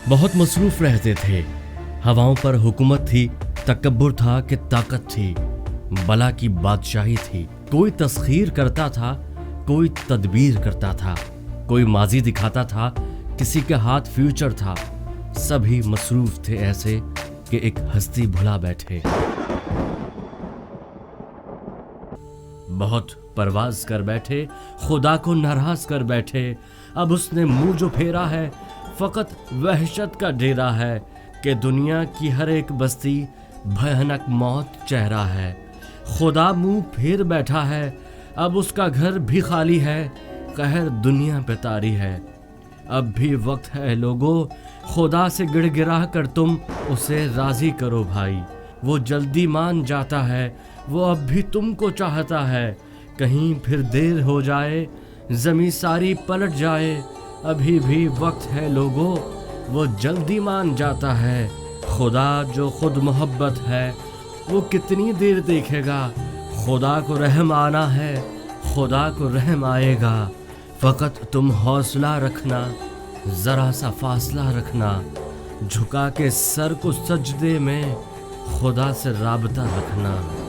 बहुत मसरूफ रहते थे। हवाओं पर हुकूमत थी, तकब्बुर था कि ताकत थी, बला की बादशाही थी। कोई तस्खीर करता था, कोई तदबीर करता था, कोई माजी दिखाता था, किसी के हाथ फ्यूचर था। सभी मसरूफ थे ऐसे कि एक हस्ती भुला बैठे। बहुत परवाज कर बैठे, खुदा को नाराज कर बैठे। अब उसने मुंह जो फेरा है, फकत वहशत का डेरा है कि दुनिया की हर एक बस्ती भयानक मौत चेहरा है। खुदा मुंह फेर बैठा है, अब उसका घर भी खाली है, कहर दुनिया पे तारी है। अब भी वक्त है लोगो, खुदा से गिड़गिड़ा कर तुम उसे राजी करो भाई। वो जल्दी मान जाता है, वो अब भी तुमको चाहता है। कहीं फिर देर हो जाए, ज़मीं सारी पलट जाए, अभी भी वक्त है लोगो, वो जल्दी मान जाता है। खुदा जो खुद मोहब्बत है, वो कितनी देर देखेगा। खुदा को रहम आना है, खुदा को रहम आएगा। फ़कत तुम हौसला रखना, ज़रा सा फासला रखना, झुका के सर को सजदे में खुदा से राबता रखना।